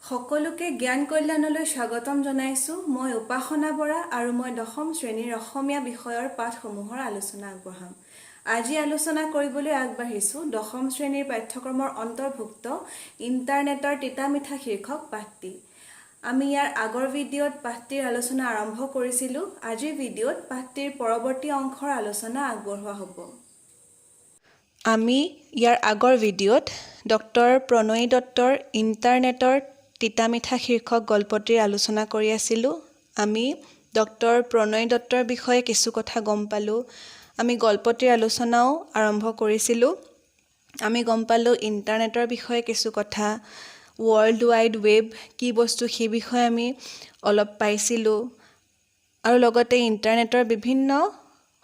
সকলোকে জ্ঞান কল্যাণলৈ স্বাগতম জনাইছো। মই উপাসনা বৰা আৰু মই দশম শ্ৰেণীৰ অসমীয়া বিষয়ৰ পাঠসমূহৰ আলোচনা আগবঢ়াম। আজি আলোচনা কৰিবলৈ আগবাঢ়িছো দশম শ্ৰেণীৰ পাঠ্যক্ৰমৰ অন্তৰ্ভুক্ত ইণ্টাৰনেটৰ তিতা মিঠা শীৰ্ষক পাঠটি। আমি ইয়াৰ আগৰ ভিডিঅ'ত পাঠটিৰ আলোচনা আৰম্ভ কৰিছিলোঁ। আজিৰ ভিডিঅ'ত পাঠটিৰ পৰৱৰ্তী অংশৰ আলোচনা আগবঢ়োৱা হ'ব। আমি ইয়াৰ আগৰ ভিডিঅ'ত ডক্টৰ প্ৰণয়ী দত্তৰ ইণ্টাৰনেটৰ তিতা মিঠা শীৰ্ষক গল্পটিৰ আলোচনা কৰি আছিলোঁ। আমি ডক্টৰ প্ৰণয়ী দত্তৰ বিষয়ে কিছু কথা গম পালোঁ। আমি গল্পটিৰ আলোচনাও আৰম্ভ কৰিছিলোঁ। আমি গম পালোঁ ইণ্টাৰনেটৰ বিষয়ে কিছু কথা, ৱৰ্ল্ড ৱাইড ৱেব কি বস্তু সেই বিষয়ে আমি অলপ পাইছিলোঁ আৰু লগতে ইণ্টাৰনেটৰ বিভিন্ন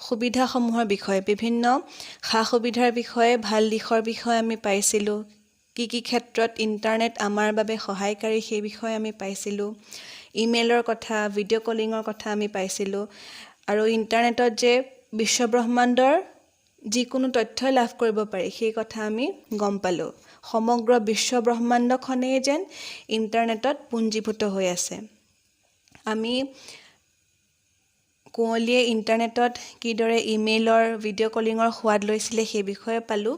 সুবিধাসমূহৰ বিষয়ে, বিভিন্ন সা সুবিধাৰ বিষয়ে, ভাল দিশৰ বিষয়ে আমি পাইছিলোঁ। কি কি ক্ষেত্ৰত ইণ্টাৰনেট আমাৰ বাবে সহায়কাৰী সেই বিষয়ে আমি পাইছিলোঁ। ইমেইলৰ কথা, ভিডিঅ' কলিঙৰ কথা আমি পাইছিলোঁ। আৰু ইণ্টাৰনেটত যে বিশ্বব্ৰহ্মাণ্ডৰ যিকোনো তথ্যই লাভ কৰিব পাৰি সেই কথা আমি গম পালোঁ। সমগ্ৰ বিশ্বব্ৰহ্মাণ্ডখনেই যেন ইণ্টাৰনেটত পুঞ্জীভূত হৈ আছে। আমি কুঁৱলীয়ে ইণ্টাৰনেটত কিদৰে ইমেইলৰ, ভিডিঅ' কলিঙৰ সোৱাদ লৈছিলে সেই বিষয়ে পালোঁ।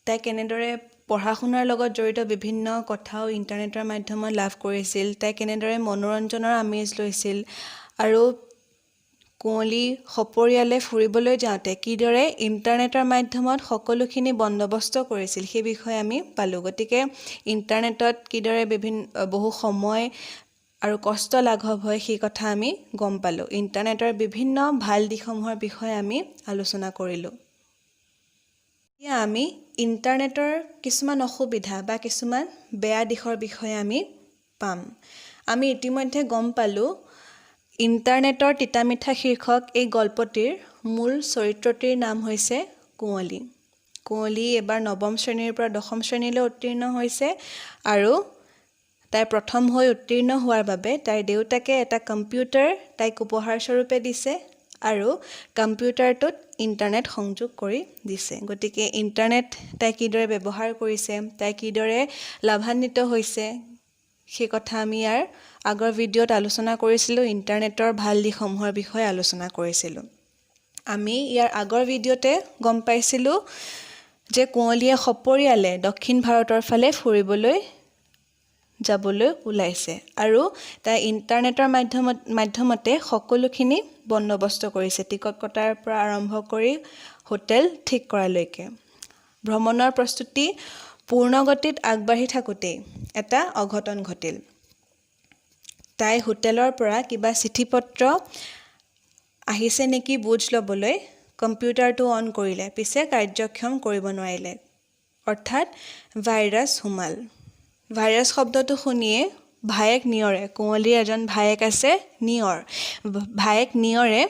তাই কেনেদৰে পঢ়া শুনাৰ লগত জড়িত বিভিন্ন কথাও ইণ্টাৰনেটৰ মাধ্যমত লাভ কৰিছিল। তাই কেনেদৰে মনোৰঞ্জনৰ আমেজ লৈছিল আৰু কুঁৱলী সপৰিয়ালে ফুৰিবলৈ যাওঁতে কিদৰে ইণ্টাৰনেটৰ মাধ্যমত সকলোখিনি বন্দবস্ত কৰিছিল সেই বিষয়ে আমি পালোঁ। গতিকে ইণ্টাৰনেটত কিদৰে বহু সময় আৰু কষ্ট লাঘৱ হয় সেই কথা আমি গম পালোঁ। ইণ্টাৰনেটৰ বিভিন্ন ভাল দিশসমূহৰ বিষয়ে আমি আলোচনা কৰিলোঁ। এতিয়া আমি ইণ্টাৰনেটৰ কিছুমান অসুবিধা বা কিছুমান বেয়া দিশৰ বিষয়ে আমি পাম। আমি ইতিমধ্যে গম পালোঁ ইণ্টাৰনেটৰ তিতা মিঠা শীৰ্ষক এই গল্পটিৰ মূল চৰিত্ৰটিৰ নাম হৈছে কুঁৱলী। কুঁৱলী এবাৰ নৱম শ্ৰেণীৰ পৰা দশম শ্ৰেণীলৈ উত্তীৰ্ণ হৈছে আৰু তাই প্ৰথম হৈ উত্তীৰ্ণ হোৱাৰ বাবে তাইৰ দেউতাকে এটা কম্পিউটাৰ তাইক উপহাৰ স্বৰূপে দিছে আৰু কম্পিউটাৰটোত ইণ্টাৰনেট সংযোগ কৰি দিছে। গতিকে ইণ্টাৰনেট তাই কিদৰে ব্যৱহাৰ কৰিছে, তাই কিদৰে লাভান্বিত হৈছে সেই কথা আমি ইয়াৰ আগৰ ভিডিঅ'ত আলোচনা কৰিছিলোঁ। ইণ্টাৰনেটৰ ভাল দিশসমূহৰ বিষয়ে আলোচনা কৰিছিলোঁ। আমি ইয়াৰ আগৰ ভিডিঅ'তে গম পাইছিলোঁ যে কুঁৱলীয়ে সপৰিয়ালে দক্ষিণ ভাৰতৰ ফালে ফুৰিবলৈ যাবলৈ ওলাইছে আৰু তাই ইণ্টাৰনেটৰ মাধ্যমতে সকলোখিনি বন্দবস্ত কৰিছে, টিকট কটাৰ পৰা আৰম্ভ কৰি হোটেল ঠিক কৰালৈকে। ভ্ৰমণৰ প্ৰস্তুতি পূৰ্ণগতিত আগবাঢ়ি থাকোঁতেই এটা অঘটন ঘটিল। তাই হোটেলৰ পৰা কিবা চিঠি পত্ৰ আহিছে নেকি বুজ ল'বলৈ কম্পিউটাৰটো অন কৰিলে, পিছে কাৰ্যক্ষম কৰিব নোৱাৰিলে। অৰ্থাৎ ভাইৰাছ সোমাল। ভাইৰাছ শব্দটো শুনিয়ে ভায়েক নিয়ৰে, কুঁৱলীৰ এজন ভায়েক আছে নিয়ৰ, ভায়েক নিয়ৰে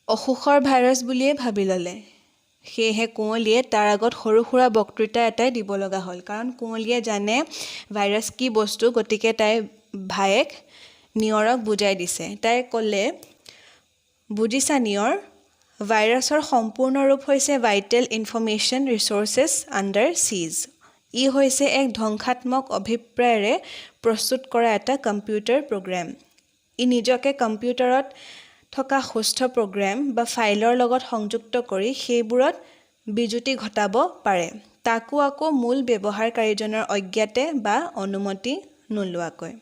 অসুখৰ ভাইৰাছ বুলিয়ে ভাবি ল'লে। সেয়েহে কুঁৱলীয়ে তাৰ আগত সৰু সুৰা বক্তৃতা এটাই দিব লগা হ'ল। কাৰণ কুঁৱলীয়ে জানে ভাইৰাছ কি বস্তু, গতিকে তাই ভায়েক নিয়ৰক বুজাই দিছে। তাই ক'লে, বুজিছা নিয়ৰ, ভাইৰাছৰ সম্পূৰ্ণ ৰূপ হৈছে ভাইটেল ইনফৰমেশ্যন ৰিচ'ৰ্চেছ আণ্ডাৰ চিজ। ই হৈছে এক ধ্বংসাত্মক অভিপ্ৰায়েৰে প্ৰস্তুত কৰা এটা কম্পিউটাৰ প্ৰগ্ৰেম। ই নিজকে কম্পিউটাৰত থকা সুস্থ প্ৰগ্ৰেম বা ফাইলৰ লগত সংযুক্ত কৰি সেইবোৰত বিজুতি ঘটাব পাৰে, তাকো আকৌ মূল ব্যৱহাৰকাৰীজনৰ অজ্ঞাতে বা অনুমতি নোলোৱাকৈ।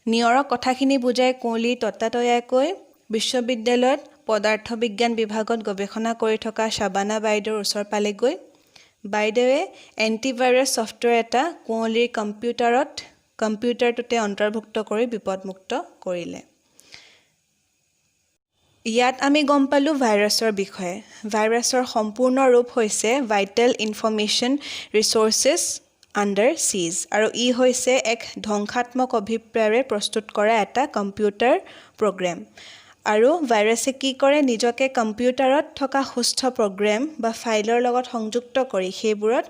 নিয়ৰক কথাখিনি বুজাই কুঁৱলী ততাতৈয়াকৈ বিশ্ববিদ্যালয়ত পদাৰ্থ বিজ্ঞান বিভাগত গৱেষণা কৰি থকা শাবানা বাইদেউৰ ওচৰ পালেগৈ। বাইদেৱে এণ্টিভাইৰাছ ছফ্টৱেৰ এটা কুঁৱলীৰ কম্পিউটাৰটোতে অন্তৰ্ভুক্ত কৰি বিপদমুক্ত কৰিলে। ইয়াত আমি গম পালোঁ ভাইৰাছৰ বিষয়ে। ভাইৰাছৰ সম্পূৰ্ণ ৰূপ হৈছে ভাইটেল ইনফৰমেশ্যন ৰিচ'ৰ্চেছ আণ্ডাৰ চিজ আৰু ই হৈছে এক ধ্বংসাত্মক অভিপ্ৰায়েৰে প্ৰস্তুত কৰা এটা কম্পিউটাৰ প্ৰগ্ৰেম। আৰু ভাইৰাছে কি কৰে, নিজকে কম্পিউটাৰত থকা সুস্থ প্ৰগ্ৰেম বা ফাইলৰ লগত সংযুক্ত কৰি সেইবোৰত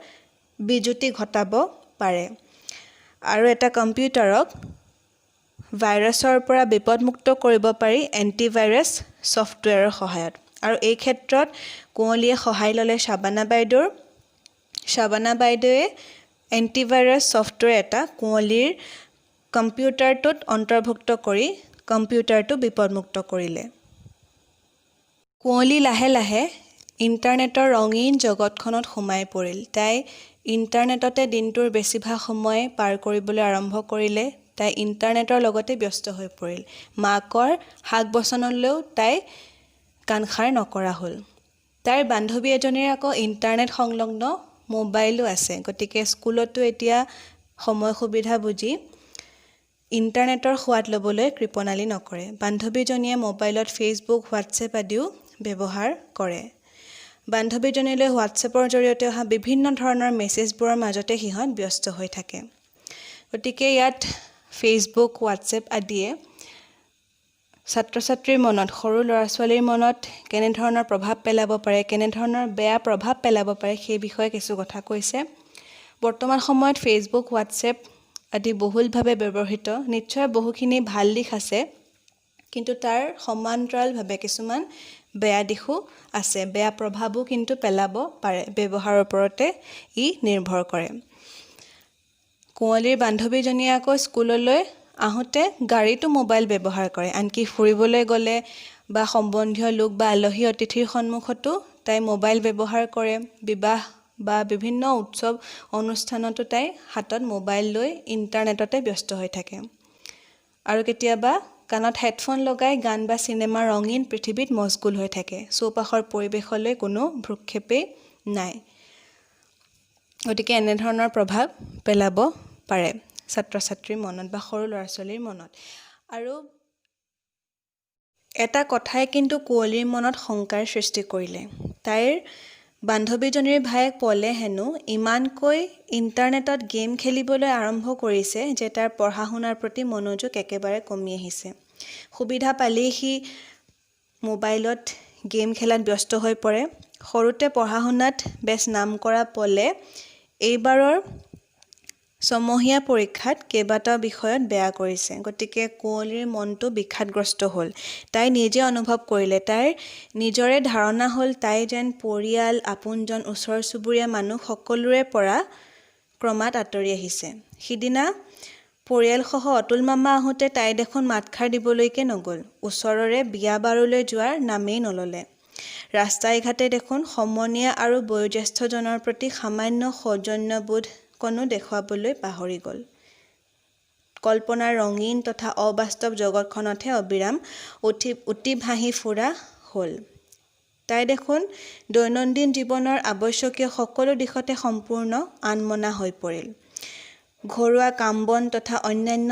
বিজুতি ঘটাব পাৰে। আৰু এটা কম্পিউটাৰক ভাইৰাছৰ পৰা বিপদমুক্ত কৰিব পাৰি এণ্টিভাইৰাছ ছফ্টৱেৰৰ সহায়ত। আৰু এই ক্ষেত্ৰত কুঁৱলীয়ে সহায় ল'লে শাবানা বাইদেউৰ। শাবানা বাইদেৱে এণ্টিভাইৰাছ ছফ্টৱেৰ এটা কুঁৱলীৰ কম্পিউটাৰটোত অন্তৰ্ভুক্ত কৰি কম্পিউটাৰটো বিপদমুক্ত কৰিলে। কুঁৱলী লাহে লাহে ইণ্টাৰনেটৰ ৰঙীন জগতখনত সোমাই পৰিল। তাই ইণ্টাৰনেটতে দিনটোৰ বেছিভাগ সময় পাৰ কৰিবলৈ আৰম্ভ কৰিলে। তাই ইণ্টাৰনেটৰ লগতে ব্যস্ত হৈ পৰিল। মাকৰ শাক বচনলৈও তাই কাণসাৰ নকৰা হ'ল। তাইৰ বান্ধৱী এজনীৰ আকৌ ইণ্টাৰনেট সংলগ্ন মোবাইলো আছে, গতিকে স্কুলতো এতিয়া সময় সুবিধা বুজি ইণ্টাৰনেটৰ সোৱাদ ল'বলৈ কৃপণালি নকৰে। বান্ধৱীজনীয়ে মোবাইলত ফেচবুক, হোৱাটছএপ আদিও ব্যৱহাৰ কৰে। বান্ধৱীজনীলৈ হোৱাটছএপৰ জৰিয়তে অহা বিভিন্ন ধৰণৰ মেছেজবোৰৰ মাজতে সিহঁত ব্যস্ত হৈ থাকে। গতিকে ইয়াত ফেচবুক, হোৱাটছএপ আদিয়ে ছাত্ৰ ছাত্ৰীৰ মনত, সৰু ল'ৰা ছোৱালীৰ মনত কেনেধৰণৰ প্ৰভাৱ পেলাব পাৰে, কেনেধৰণৰ বেয়া প্ৰভাৱ পেলাব পাৰে সেই বিষয়ে কিছু কথা কৈছে। বৰ্তমান সময়ত ফেচবুক, হোৱাটছএপ আদি বহুলভাৱে ব্যৱহৃত। নিশ্চয় বহুখিনি ভাল দিশ আছে, কিন্তু তাৰ সমান্তৰালভাৱে কিছুমান বেয়া দিশো আছে। বেয়া প্ৰভাৱো কিন্তু পেলাব পাৰে। ব্যৱহাৰৰ ওপৰতে ই নিৰ্ভৰ কৰে। কুঁৱলীৰ বান্ধৱীজনীয়ে আকৌ স্কুললৈ আহোঁতে গাড়ীতো মোবাইল ব্যৱহাৰ কৰে। আনকি ফুৰিবলৈ গ'লে বা সম্বন্ধীয় লোক বা আলহী অতিথিৰ সন্মুখতো তাই মোবাইল ব্যৱহাৰ কৰে। বিবাহ বা বিভিন্ন উৎসৱ অনুষ্ঠানতো তাই হাতত মোবাইল লৈ ইণ্টাৰনেটতে ব্যস্ত হৈ থাকে। আৰু কেতিয়াবা কাণত হেডফোন লগাই গান বা চিনেমাৰ ৰঙীন পৃথিৱীত মচগুল হৈ থাকে। চৌপাশৰ পৰিৱেশলৈ কোনো ভ্ৰূক্ষেপেই নাই। গতিকে এনেধৰণৰ প্ৰভাৱ পেলাব পাৰে ছাত্ৰ ছাত্ৰীৰ মনত বা সৰু ল'ৰা ছোৱালীৰ মনত। আৰু এটা কথাই কিন্তু কুঁৱলীৰ মনত শংকাৰ সৃষ্টি কৰিলে। তাইৰ বান্ধৱীজনীৰ ভায়েক পলে হেনো ইমানকৈ ইণ্টাৰনেটত গেম খেলিবলৈ আৰম্ভ কৰিছে যে তাৰ পঢ়া শুনাৰ প্ৰতি মনোযোগ একেবাৰে কমি আহিছে। সুবিধা পালেই সি মোবাইলত গেম খেলাত ব্যস্ত হৈ পৰে। সৰুতে পঢ়া শুনাত বেছ নাম কৰা পলে এইবাৰৰ ছমহীয়া পৰীক্ষাত কেইবাটাও বিষয়ত বেয়া কৰিছে। গতিকে কুঁৱলীৰ মনটো বিষাদগ্ৰস্ত হ'ল। তাই নিজে অনুভৱ কৰিলে, তাইৰ নিজৰে ধাৰণা হ'ল তাই যেন পৰিয়াল, আপোনজন, ওচৰ চুবুৰীয়া মানুহ সকলোৰে পৰা ক্ৰমাৎ আঁতৰি আহিছে। সিদিনা পৰিয়ালসহ অতুল মামা আহোঁতে তাই দেখোন মাতষাৰ দিবলৈকে নগ'ল। ওচৰৰে বিয়া বাৰুলৈ যোৱাৰ নামেই নল'লে। ৰাস্তাই ঘাটে দেখোন সমনীয়া আৰু বয়োজ্যেষ্ঠজনৰ প্ৰতি সামান্য সৌজন্যবোধ কণো দেখুৱাবলৈ পাহৰি গ'ল। কল্পনাৰ ৰঙীন তথা অবাস্তৱ জগতখনতহে অবিৰাম উঠি ভাঁহি ফুৰা হ'ল। তাই দেখোন দৈনন্দিন জীৱনৰ আৱশ্যকীয় সকলো দিশতে সম্পূৰ্ণ আনমনা হৈ পৰিল। ঘৰুৱা কাম বন তথা অন্যান্য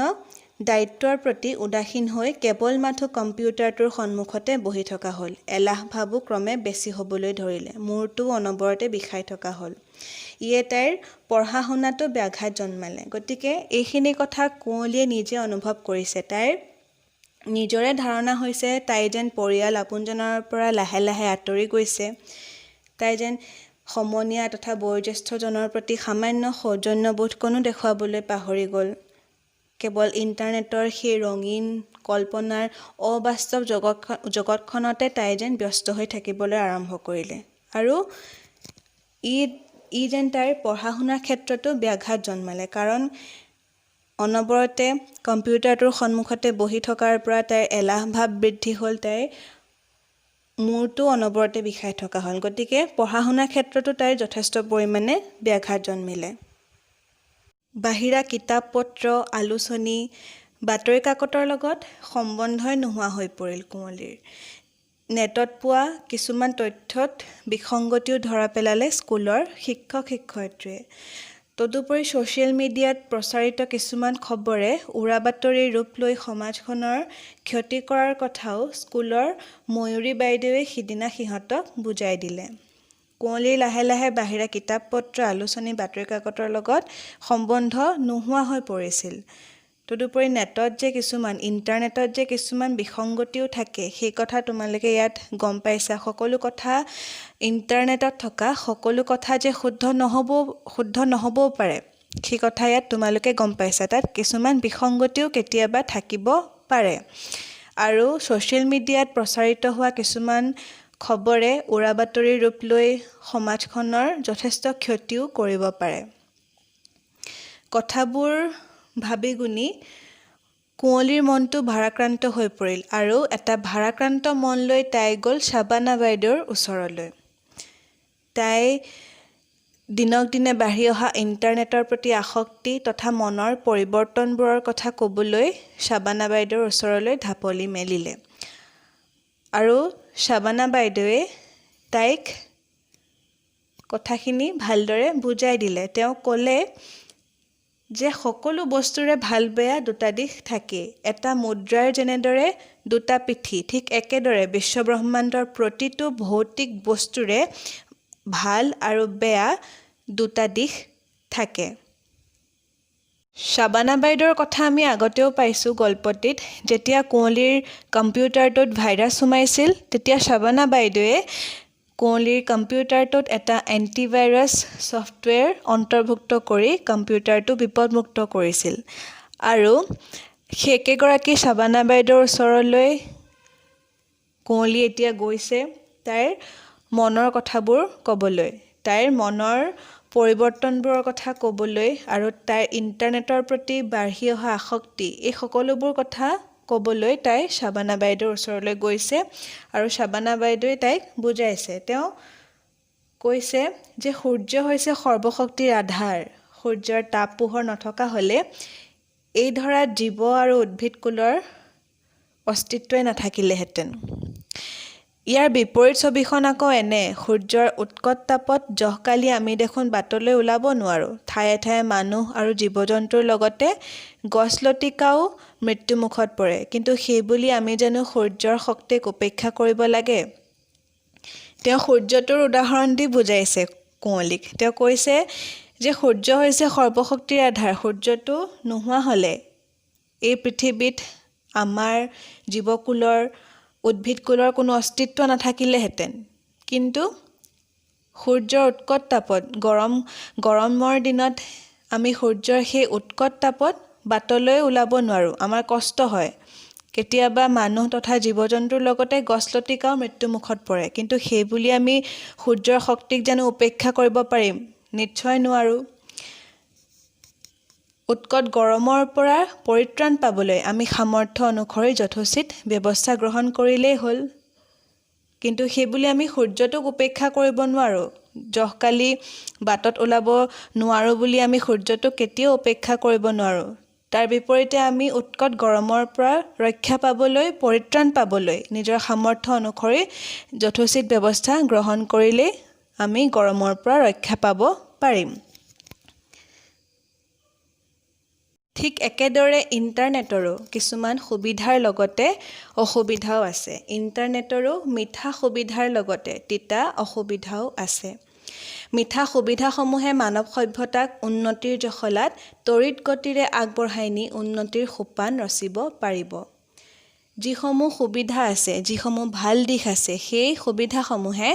দায়িত্বৰ প্ৰতি উদাসীন হৈ কেৱল মাথো কম্পিউটাৰটোৰ সন্মুখতে বহি থকা হ'ল। এলাহ ভাবো ক্ৰমে বেছি হ'বলৈ ধৰিলে। মূৰটোও অনবৰতে বিষাই থকা হ'ল। ইয়ে তাইৰ পঢ়া শুনাতো ব্যাঘাত জন্মালে। গতিকে এইখিনি কথা কুঁৱলীয়ে নিজে অনুভৱ কৰিছে। তাইৰ নিজৰে ধাৰণা হৈছে তাই যেন পৰিয়াল, আপোনজনৰ পৰা লাহে লাহে আঁতৰি গৈছে। তাই যেন সমনীয়া তথা বয়োজ্যেষ্ঠজনৰ প্ৰতি সামান্য সৌজন্যবোধ কণো দেখুৱাবলৈ পাহৰি গ'ল। কেৱল ইণ্টাৰনেটৰ সেই ৰঙীন কল্পনাৰ অবাস্তৱ জগতখনতে তাই যেন ব্যস্ত হৈ থাকিবলৈ আৰম্ভ কৰিলে। আৰু ই যেন তাইৰ পঢ়া শুনাৰ ক্ষেত্ৰতো ব্যাঘাত জন্মালে। কাৰণ অনবৰতে কম্পিউটাৰটোৰ সন্মুখতে বহি থকাৰ পৰা তাইৰ এলাহ ভাৱ বৃদ্ধি হ'ল। তাইৰ মূৰটো অনবৰতে বিষাই থকা হ'ল। গতিকে পঢ়া শুনাৰ ক্ষেত্ৰতো তাইৰ যথেষ্ট পৰিমাণে ব্যাঘাত জন্মিলে। বাহিৰা কিতাপ পত্ৰ, আলোচনী, বাতৰি কাকতৰ লগত সম্বন্ধই নোহোৱা হৈ পৰিল কুঁৱলীৰ। নেটত পোৱা কিছুমান তথ্যত বিসংগতিও ধৰা পেলালে স্কুলৰ শিক্ষক শিক্ষয়িত্ৰীয়ে। তদুপৰি ছ'চিয়েল মিডিয়াত প্ৰচাৰিত কিছুমান খবৰে উৰা বাতৰিৰ ৰূপ লৈ সমাজখনৰ ক্ষতি কৰাৰ কথাও স্কুলৰ ময়ূৰী বাইদেৱে সিদিনা সিহঁতক বুজাই দিলে। কুঁৱলীৰ লাহে লাহে বাহিৰা কিতাপ পত্ৰ, আলোচনী, বাতৰি কাকতৰ লগত সম্বন্ধ নোহোৱা হৈ পৰিছিল। তদুপৰি ইণ্টাৰনেটত যে কিছুমান বিসংগতিও থাকে, সেই কথা তোমালোকে ইয়াত গম পাইছা। সকলো কথা ইণ্টাৰনেটত থকা সকলো কথা যে শুদ্ধ নহ'বও পাৰে, সেই কথা ইয়াত তোমালোকে গম পাইছা। তাত কিছুমান বিসংগতিও কেতিয়াবা থাকিব পাৰে। আৰু ছ'চিয়েল মিডিয়াত প্ৰচাৰিত হোৱা কিছুমান খবৰে উৰা বাতৰিৰ ৰূপ লৈ সমাজখনৰ যথেষ্ট ক্ষতিও কৰিব পাৰে। কথাবোৰ ভাবি গুণি কুঁৱলীৰ মনটো ভাৰাক্ৰান্ত হৈ পৰিল আৰু এটা ভাৰাক্ৰান্ত মন লৈ তাই গ'ল শাবানা বাইদেউৰ ওচৰলৈ। তাই দিনক দিনে বাঢ়ি অহা ইণ্টাৰনেটৰ প্ৰতি আসক্তি তথা মনৰ পৰিৱৰ্তনবোৰৰ কথা ক'বলৈ শাবানা বাইদেউৰ ওচৰলৈ ঢাপলি মেলিলে। আৰু শাবানা বাইদেৱে তাইক কথাখিনি ভালদৰে বুজাই দিলে। তেওঁ ক'লে যে সকলো বস্তুৰে ভাল বেয়া দুটা দিশ থাকেই। এটা মুদ্ৰাৰ যেনেদৰে দুটা পিঠি, ঠিক একেদৰে বিশ্বব্ৰহ্মাণ্ডৰ প্ৰতিটো ভৌতিক বস্তুৰে ভাল আৰু বেয়া দুটা দিশ থাকে। শাবানা বাইদেউৰ কথা আমি আগতেও পাইছোঁ গল্পটিত। যেতিয়া কুঁৱলীৰ কম্পিউটাৰটোত ভাইৰাছ সোমাইছিল, তেতিয়া শাবানা বাইদেৱে কুঁৱলীৰ কম্পিউটাৰটোত এটা এণ্টিভাইৰাছ ছফ্টৱেৰ অন্তৰ্ভুক্ত কৰি কম্পিউটাৰটো বিপদমুক্ত কৰিছিল। আৰু সেই একেগৰাকী শাবানা বাইদেউৰ ওচৰলৈ কুঁৱলী এতিয়া গৈছে তাইৰ মনৰ কথাবোৰ ক'বলৈ, তাইৰ মনৰ পৰিৱৰ্তনবোৰৰ কথা ক'বলৈ আৰু তাইৰ ইণ্টাৰনেটৰ প্ৰতি বাঢ়ি অহা আসক্তি, এই সকলোবোৰ কথা ক'বলৈ তাই শাবানা বাইদেউৰ ওচৰলৈ গৈছে আৰু শাবানা বাইদেৱে তাইক বুজাইছে। তেওঁ কৈছে যে সূৰ্য হৈছে সৰ্বশক্তিৰ আধাৰ। সূৰ্যৰ তাপ পোহৰ নথকা হ'লে এই ধৰা জীৱ আৰু উদ্ভিদকুলৰ অস্তিত্বই নাথাকিলেহেঁতেন। ইয়াৰ বিপৰীত ছবিখন আকৌ এনে, সূৰ্যৰ উৎকট তাপত জহকালি আমি দেখোন বাটলৈ ওলাব নোৱাৰোঁ। ঠায়ে ঠায়ে মানুহ আৰু জীৱ জন্তুৰ লগতে গছলতিকাও মৃত্যুমুখত পৰে। কিন্তু সেইবুলি আমি জানো সূৰ্যৰ শক্তিক উপেক্ষা কৰিব লাগে? তেওঁ সূৰ্যটোৰ উদাহৰণ দি বুজাইছে কুঁৱলীক। তেওঁ কৈছে যে সূৰ্য হৈছে সৰ্বশক্তিৰ আধাৰ। সূৰ্যটো নোহোৱা হ'লে এই পৃথিৱীত আমাৰ জীৱকুলৰ, উদ্ভিদকুলৰ কোনো অস্তিত্ব নাথাকিলেহেঁতেন। কিন্তু সূৰ্যৰ উৎকট তাপত, গৰমৰ দিনত আমি সূৰ্যৰ সেই উৎকট তাপত বাটলৈ ওলাব নোৱাৰোঁ, আমাৰ কষ্ট হয়। কেতিয়াবা মানুহ তথা জীৱ জন্তুৰ লগতে গছলতিকাও মৃত্যুমুখত পৰে। কিন্তু সেইবুলি আমি সূৰ্যৰ শক্তিক জানো উপেক্ষা কৰিব পাৰিম? নিশ্চয় নোৱাৰোঁ। উৎকট গৰমৰ পৰা পৰিত্ৰাণ পাবলৈ আমি সামৰ্থ্য অনুসৰি যথোচিত ব্যৱস্থা গ্ৰহণ কৰিলেই হ'ল। কিন্তু সেইবুলি আমি সূৰ্যটোক উপেক্ষা কৰিব নোৱাৰোঁ। জহকালি বাটত ওলাব নোৱাৰোঁ বুলি আমি সূৰ্যটোক কেতিয়াও উপেক্ষা কৰিব নোৱাৰোঁ। তাৰ বিপৰীতে আমি উৎকট গৰমৰ পৰা ৰক্ষা পাবলৈ, পৰিত্ৰাণ পাবলৈ নিজৰ সামৰ্থ্য অনুসৰি যথোচিত ব্যৱস্থা গ্ৰহণ কৰিলেই আমি গৰমৰ পৰা ৰক্ষা পাব পাৰিম। ঠিক একেদৰে ইণ্টাৰনেটৰো কিছুমান সুবিধাৰ লগতে অসুবিধাও আছে। ইণ্টাৰনেটৰো মিঠা সুবিধাৰ লগতে তিতা অসুবিধাও আছে। মিঠা সুবিধাসমূহে মানৱ সভ্যতাক উন্নতিৰ জখলাত তড়িৎ গতিৰে আগবঢ়াই নি উন্নতিৰ সোপান ৰচিব পাৰিব। যিসমূহ সুবিধা আছে, যিসমূহ ভাল দিশ আছে, সেই সুবিধাসমূহে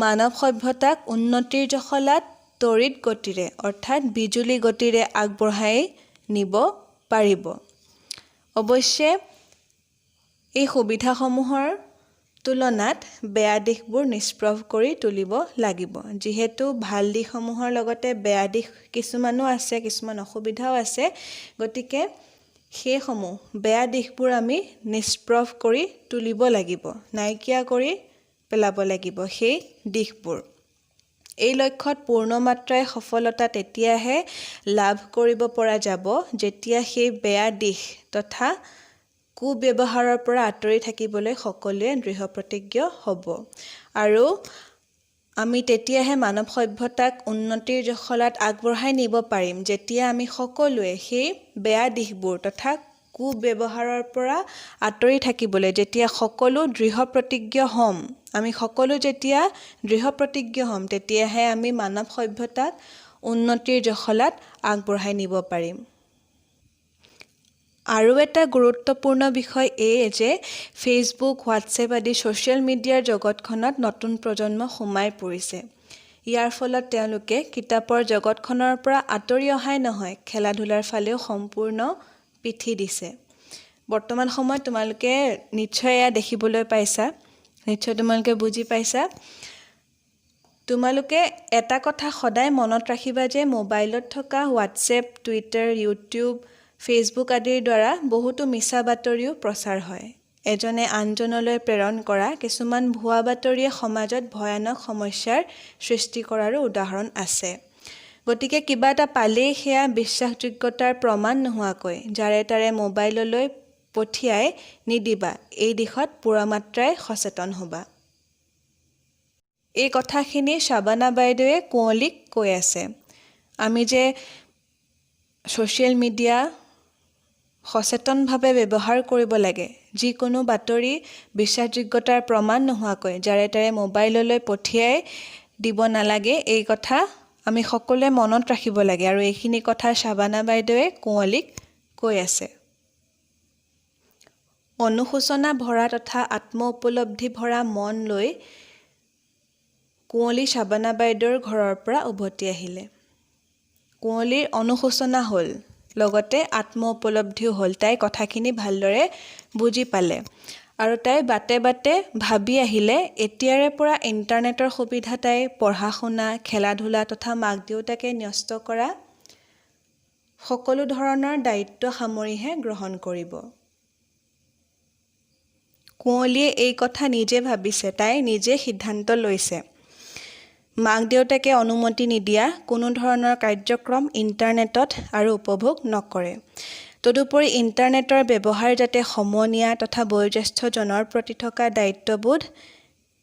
মানৱ সভ্যতাক উন্নতিৰ জখলাত তড়িৎ গতিৰে অৰ্থাৎ বিজুলী গতিৰে আগবঢ়াই নিব পাৰিব। অৱশ্যে এই সুবিধাসমূহৰ তুলনাত বেয়া দিশবোৰ নিষ্প্ৰভ কৰি তুলিব লাগিব। যিহেতু ভাল দিশসমূহৰ লগতে বেয়া দিশ কিছুমানো আছে, কিছুমান অসুবিধাও আছে, গতিকে সেইসমূহ বেয়া দিশবোৰ আমি নিষ্প্ৰভ কৰি তুলিব লাগিব, নাইকিয়া কৰি পেলাব লাগিব সেই দিশবোৰ। এই লক্ষ্যত পূৰ্ণমাত্ৰাই সফলতা তেতিয়াহে লাভ কৰিব পৰা যাব যেতিয়া সেই বেয়া দিশ তথা কুব্যৱহাৰৰ পৰা আঁতৰি থাকিবলৈ সকলোৱে দৃঢ়প্ৰতিজ্ঞ হ'ব। আৰু আমি তেতিয়াহে মানৱ সভ্যতাক উন্নতিৰ জখলাত আগবঢ়াই নিব পাৰিম যেতিয়া আমি সকলোৱে সেই বেয়া দিশবোৰ তথা কুব্যৱহাৰৰ পৰা আঁতৰি থাকিবলৈ যেতিয়া সকলো দৃঢ়প্ৰতিজ্ঞ হ'ম। আমি সকলো যেতিয়া দৃঢ়প্ৰতিজ্ঞ হ'ম তেতিয়াহে আমি মানৱ সভ্যতাক উন্নতিৰ জখলাত আগবঢ়াই নিব পাৰিম। আৰু এটা গুৰুত্বপূৰ্ণ বিষয় এই যে ফেচবুক, হোৱাটছএপ আদি ছ'চিয়েল মিডিয়াৰ জগতখনত নতুন প্ৰজন্ম সোমাই পৰিছে। ইয়াৰ ফলত তেওঁলোকে কিতাপৰ জগতখনৰ পৰা আঁতৰি অহাই নহয়, খেলা ধূলাৰ ফালেও সম্পূৰ্ণ পিঠি দিছে। বৰ্তমান সময়ত তোমালোকে নিশ্চয় এয়া দেখিবলৈ পাইছা, নিশ্চয় তোমালোকে বুজি পাইছা। তোমালোকে এটা কথা সদায় মনত ৰাখিবা যে মোবাইলত থকা হোৱাটছএপ, টুইটাৰ, ইউটিউব, ফেচবুক আদিৰ দ্বাৰা বহুতো মিছা বাতৰিও প্ৰচাৰ হয়। এজনে আনজনলৈ প্ৰেৰণ কৰা কিছুমান ভুৱা বাতৰিয়ে সমাজত ভয়ানক সমস্যাৰ সৃষ্টি কৰাৰো উদাহৰণ আছে। গতিকে কিবা এটা পালেই সেয়া বিশ্বাসযোগ্যতাৰ প্ৰমাণ নোহোৱাকৈ যাৰে তাৰে মোবাইললৈ পঠিয়াই নিদিবা। এই দিশত পূৰামাত্ৰাই সচেতন হ'বা। এই কথাখিনি শাবানা বাইদেৱে কুঁৱলীক কৈ আছে। আমি যে ছ'চিয়েল মিডিয়া সচেতনভাৱে ব্যৱহাৰ কৰিব লাগে। যিকোনো বাতৰি বিশ্বাসযোগ্যতাৰ প্ৰমাণ নোহোৱাকৈ যাৰে তাৰে মোবাইললৈ পঠিয়াই দিব নালাগে, এই কথা আমি সকলোৱে মনত ৰাখিব লাগে। আৰু এইখিনি কথা শাবানা বাইদেৱে কুঁৱলীক কৈ আছে। অনুশোচনা ভৰা তথা আত্ম উপলব্ধি ভৰা মন লৈ কুঁৱলী শাবানা বাইদেউৰ ঘৰৰ পৰা উভতি আহিলে। কুঁৱলীৰ অনুশোচনা হ'ল, লগতে আত্ম উপলব্ধিও হ'ল। তাই কথাখিনি ভালদৰে বুজি পালে আৰু তাই বাটে বাটে ভাবি আহিলে এতিয়াৰে পৰা ইণ্টাৰনেটৰ সুবিধা তাই পঢ়া শুনা, খেলা ধূলা তথা মাক দেউতাকে ন্যস্ত কৰা সকলো ধৰণৰ দায়িত্ব সামৰিহে গ্ৰহণ কৰিব। কুঁৱলীয়ে এই কথা নিজে ভাবিছে, তাই নিজে সিদ্ধান্ত লৈছে। মাক দেউতাকে অনুমতি নিদিয়া কোনো ধৰণৰ কাৰ্যক্ৰম ইণ্টাৰনেটত আৰু উপভোগ নকৰে। তদুপৰি ইণ্টাৰনেটৰ ব্যৱহাৰ যাতে সমনীয়া তথা বয়োজ্যেষ্ঠজনৰ প্ৰতি থকা দায়িত্ববোধ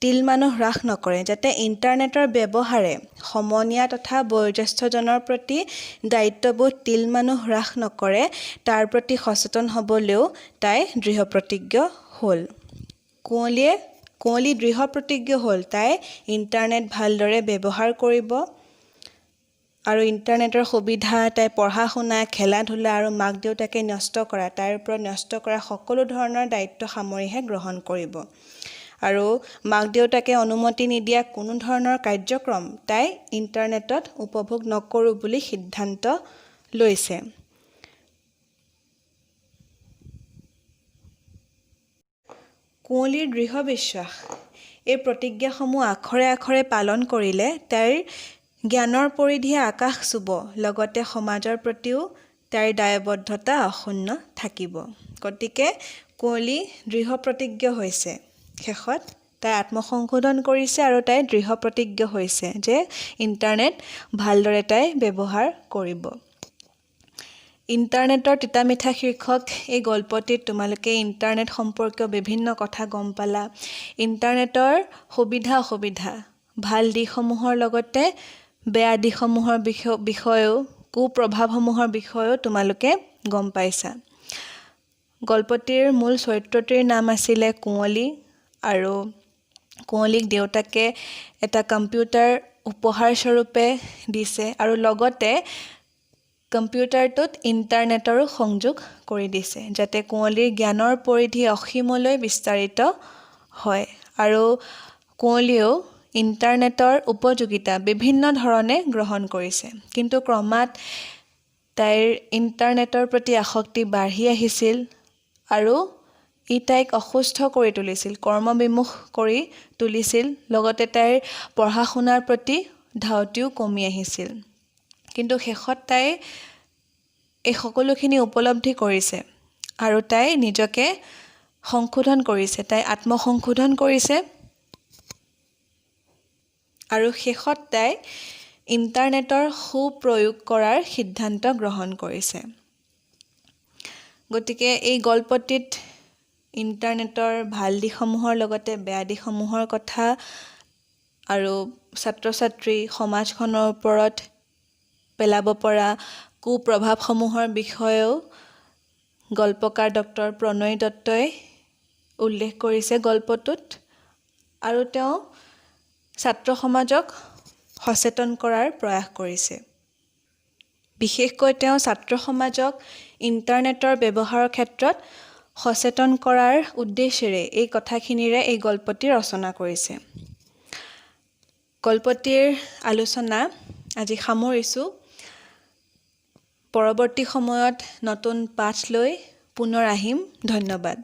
তিলমানো হ্ৰাস নকৰে। যাতে ইণ্টাৰনেটৰ ব্যৱহাৰে সমনীয়া তথা বয়োজ্যেষ্ঠজনৰ প্ৰতি দায়িত্ববোধ তিলমানো হ্ৰাস নকৰে, তাৰ প্ৰতি সচেতন হ'বলৈও তাই দৃঢ়প্ৰতিজ্ঞ হ'ল। কুঁৱলী দৃঢ় প্ৰতিজ্ঞ হ'ল। তাই ইণ্টাৰনেট ভালদৰে ব্যৱহাৰ কৰিব আৰু ইণ্টাৰনেটৰ সুবিধা তাই পঢ়া শুনা, খেলা ধূলা আৰু মাক দেউতাকে ন্যস্ত কৰা, তাইৰ ওপৰত ন্যস্ত কৰা সকলো ধৰণৰ দায়িত্ব সামৰিহে গ্ৰহণ কৰিব। আৰু মাক দেউতাকে অনুমতি নিদিয়া কোনো ধৰণৰ কাৰ্যক্ৰম তাই ইণ্টাৰনেটত উপভোগ নকৰোঁ বুলি সিদ্ধান্ত লৈছে। কুঁৱলীৰ দৃঢ় বিশ্বাস, এই প্ৰতিজ্ঞাসমূহ আখৰে আখৰে পালন কৰিলে তাইৰ জ্ঞানৰ পৰিধিয়ে আকাশ চুব, লগতে সমাজৰ প্ৰতিও তাইৰ দায়বদ্ধতা অক্ষুণ্ণ থাকিব। গতিকে কুঁৱলী দৃঢ় প্ৰতিজ্ঞ হৈছে। শেষত তাই আত্মসংশোধন কৰিছে আৰু তাই দৃঢ় প্ৰতিজ্ঞ হৈছে যে ইণ্টাৰনেট ভালদৰে তাই ব্যৱহাৰ কৰিব। ইণ্টাৰনেটৰ তিতা মিঠা শীৰ্ষক এই গল্পটিত তোমালোকে ইণ্টাৰনেট সম্পৰ্কীয় বিভিন্ন কথা গম পালা। ইণ্টাৰনেটৰ সুবিধা অসুবিধা, ভাল দিশসমূহৰ লগতে বেয়া দিশসমূহৰ বিষয়েও, কুপ্ৰভাৱসমূহৰ বিষয়েও তোমালোকে গম পাইছা। গল্পটিৰ মূল চৰিত্ৰটিৰ নাম আছিলে কুঁৱলী আৰু কুঁৱলীক দেউতাকে এটা কম্পিউটাৰ উপহাৰ স্বৰূপে দিছে আৰু লগতে কম্পিউটাৰটোত ইণ্টাৰনেটৰো সংযোগ কৰি দিছে যাতে কুঁৱলীৰ জ্ঞানৰ পৰিধি অসীমলৈ বিস্তাৰিত হয়। আৰু কুঁৱলীয়েও ইণ্টাৰনেটৰ উপযোগিতা বিভিন্ন ধৰণে গ্ৰহণ কৰিছে। কিন্তু ক্ৰমাৎ তাইৰ ইণ্টাৰনেটৰ প্ৰতি আসক্তি বাঢ়ি আহিছিল আৰু ই তাইক অসুস্থ কৰি তুলিছিল, কৰ্মবিমুখ কৰি তুলিছিল। লগতে তাইৰ পঢ়া শুনাৰ প্ৰতি ধাউতিও কমি আহিছিল। কিন্তু শেষত তাই এই সকলোখিনি উপলব্ধি কৰিছে আৰু তাই নিজকে সংশোধন কৰিছে, তাই আত্মসংশোধন কৰিছে আৰু শেষত তাই ইণ্টাৰনেটৰ সুপ্ৰয়োগ কৰাৰ সিদ্ধান্ত গ্ৰহণ কৰিছে। গতিকে এই গল্পটিত ইণ্টাৰনেটৰ ভাল দিশসমূহৰ লগতে বেয়া দিশসমূহৰ কথা আৰু ছাত্ৰ ছাত্ৰী সমাজখনৰ ওপৰত পেলাব পৰা কুপ্ৰভাৱসমূহৰ বিষয়েও গল্পকাৰ ডক্টৰ প্ৰণয় দত্তই উল্লেখ কৰিছে গল্পটোত। আৰু তেওঁ ছাত্ৰ সমাজক সচেতন কৰাৰ প্ৰয়াস কৰিছে। বিশেষকৈ তেওঁ ছাত্ৰ সমাজক ইণ্টাৰনেটৰ ব্যৱহাৰৰ ক্ষেত্ৰত সচেতন কৰাৰ উদ্দেশ্যেৰে এই কথাখিনিৰে এই গল্পটি ৰচনা কৰিছে। গল্পটিৰ আলোচনা আজি সামৰিছোঁ। পৰৱৰ্তী সময়ত নতুন পাঠ লৈ পুনৰ আহিম। ধন্যবাদ।